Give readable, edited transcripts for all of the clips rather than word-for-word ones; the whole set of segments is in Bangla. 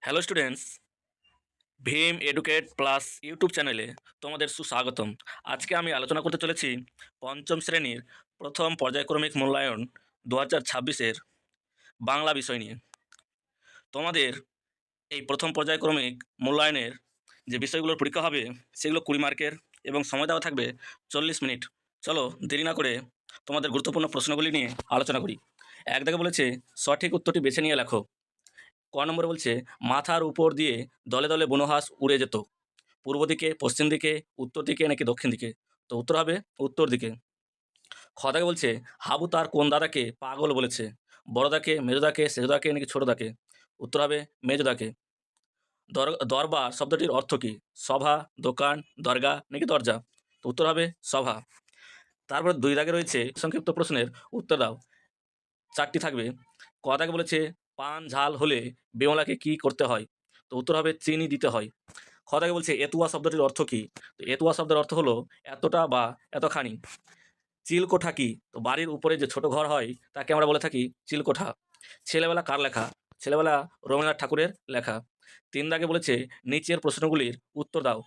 Hello students, Bheem educate plus YouTube চ্যানেলে তোমাদের সুস্বাগতম। আজকে আমি আলোচনা করতে চলেছি পঞ্চম শ্রেণীর প্রথম পর্যায়ক্রমিক মূল্যায়ন 2026-এর বাংলা বিষয় নিয়ে। তোমাদের এই প্রথম পর্যায়ক্রমিক মূল্যায়নের যে বিষয়গুলোর পরীক্ষা হবে সেগুলো 20 মার্কের এবং সময় দেওয়া থাকবে 40 মিনিট। চলো দেরি না করে তোমাদের গুরুত্বপূর্ণ প্রশ্নগুলি নিয়ে আলোচনা করি। এক দাগে বলেছে সঠিক উত্তরটি বেছে নিয়ে লেখো। ক নম্বরে বলছে মাথার উপর দিয়ে দলে দলে বনহাঁস উড়ে যেত, পূর্ব দিকে, পশ্চিম দিকে, উত্তর দিকে নাকি দক্ষিণ দিকে? তো উত্তর হবে উত্তর দিকে। খ দাগে বলছে হাবু তার কোন দাদাকে পাগল বলেছে, বড় দাকে, মেজো দাকে, সেজো দাকে নাকি ছোট দাকে? উত্তর হবে মেজো দাকে। দরবার শব্দটির অর্থ কি? সভা, দোকান, দরগা নাকি দরজা? তো উত্তর হবে সভা। তারপরে 2 দাগে রয়েছে সংক্ষিপ্ত প্রশ্নের উত্তর দাও। 4টি থাকবে। ক দাগে বলেছে পান ঝাল হলে বিমলাকে কি করতে হয়? তো উত্তর হবে চিনি দিতে হয়। খ দাগে বলছে এতুয়া শব্দটির অর্থ কি? তো এতুয়া শব্দের অর্থ হলো এতটা বা এতখানি। চিলকোঠা কি? তো বাড়ির উপরে যে ছোট ঘর হয় তাকে আমরা বলে থাকি চিলকোঠা। ছেলেবেলা কার লেখা? ছেলেবেলা রবীন্দ্রনাথ ঠাকুরের লেখা। 3 দাগে বলেছে নিচের প্রশ্নগুলির উত্তর দাও।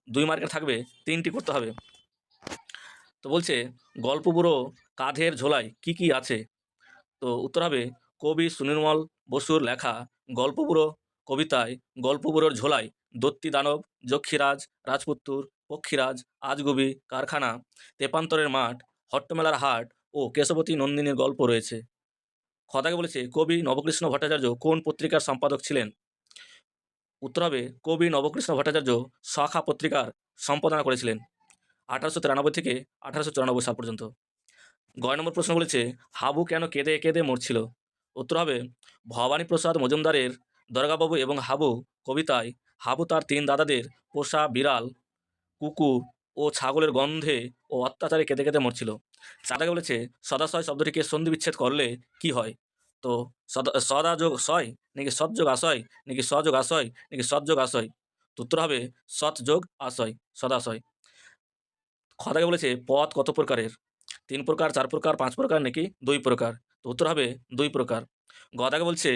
2 মার্কের থাকবে, 3টি করতে হবে। তো বলছে গল্প বুড়ো কাঁধের ঝোলায় কি কি আছে? তো উত্তর হবে কবি সুনির্মল বসুর লেখা গল্পবুড়ো কবিতায় গল্পবুড়োর ঝোলায় দত্তি দানব, যক্ষীরাজ, রাজপুত্তুর, পক্ষীরাজ, আজগুবি, কারখানা, তেপান্তরের মাঠ, হট্টমেলার হাট ও কেশবতী নন্দিনীর গল্প রয়েছে। খদাকে বলেছে কবি নবকৃষ্ণ ভট্টাচার্য কোন পত্রিকার সম্পাদক ছিলেন? উত্তর হবে কবি নবকৃষ্ণ ভট্টাচার্য শাখা পত্রিকার সম্পাদনা করেছিলেন 1893 থেকে 1894 সাল পর্যন্ত। 9 নম্বর প্রশ্ন বলেছে হাবু কেন কেঁদে কেঁদে মরছিল? উত্তর হবে ভবানীপ্রসাদ মজুমদারের দরগাবাবু এবং হাবু কবিতায় হাবু তার 3 দাদাদের পোষা বিড়াল, কুকুর ও ছাগলের গন্ধে ও অত্যাচারে কেঁদে কেঁদে মরছিল। চাঁদাকে বলেছে সদাশয় শব্দটিকে সন্ধি বিচ্ছেদ করলে কি হয়? তো সদা যোগ সয় নাকি সৎ যোগ আশয় নাকি সযোগ আশয় নাকি সৎ যোগ আশয়? তো উত্তর হবে সৎ যোগ আশয়, সদাশয়। খদাকে বলেছে পথ কত প্রকারের? 3 প্রকার, 4 প্রকার, 5 প্রকার নাকি 2 প্রকার? তো উত্তর হবে 2 প্রকার। গদাকে বলছে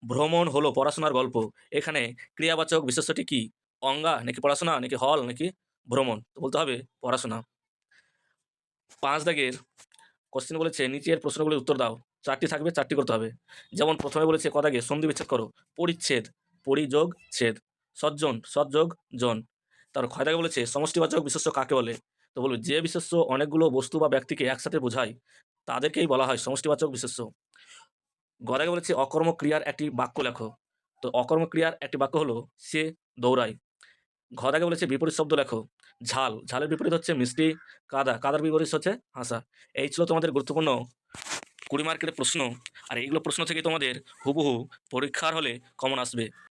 ভ্রমণ হলো পড়াশোনার গল্প, এখানে ক্রিয়াবাচক বিশেষ্যটি কি? অঙ্গা নাকি পড়াশোনা নাকি হল নাকি ভ্রমণ? তো বলতে হবে পড়াশোনা। 5 দাগের কোশ্চেন বলেছে নিচের প্রশ্নগুলির উত্তর দাও। 4টি থাকবে, 4টি করতে হবে। যেমন প্রথমে বলেছে ক দাগে সন্ধি বিচ্ছেদ করো। পরিচ্ছেদ, পরি যোগ ছেদ, সজ্জন, সৎ যোগ জন। তার খ দাগে বলেছে সমষ্টিবাচক বিশেষ্য কাকে বলে? তো বলবে যে বিশেষ্য অনেকগুলো বস্তু বা ব্যক্তিকে একসাথে বোঝায় তাদেরকেই বলা হয় সমষ্টিবাচক বিশেষ্য। গ দাগে বলেছে অকর্মক ক্রিয়ার একটি বাক্য লেখো। তো অকর্মক ক্রিয়ার একটি বাক্য হলো সে দৌড়ায়। ঘ দাগে বলেছে বিপরীত শব্দ লেখো। ঝাল, ঝালের বিপরীত হচ্ছে মিষ্টি। কাদা, কাদার বিপরীত হচ্ছে হাসা। এই ছিল তোমাদের গুরুত্বপূর্ণ 20 মার্কের প্রশ্ন। আর এইগুলো প্রশ্ন থেকে তোমাদের হুবহু পরীক্ষার হলে কমন আসবে।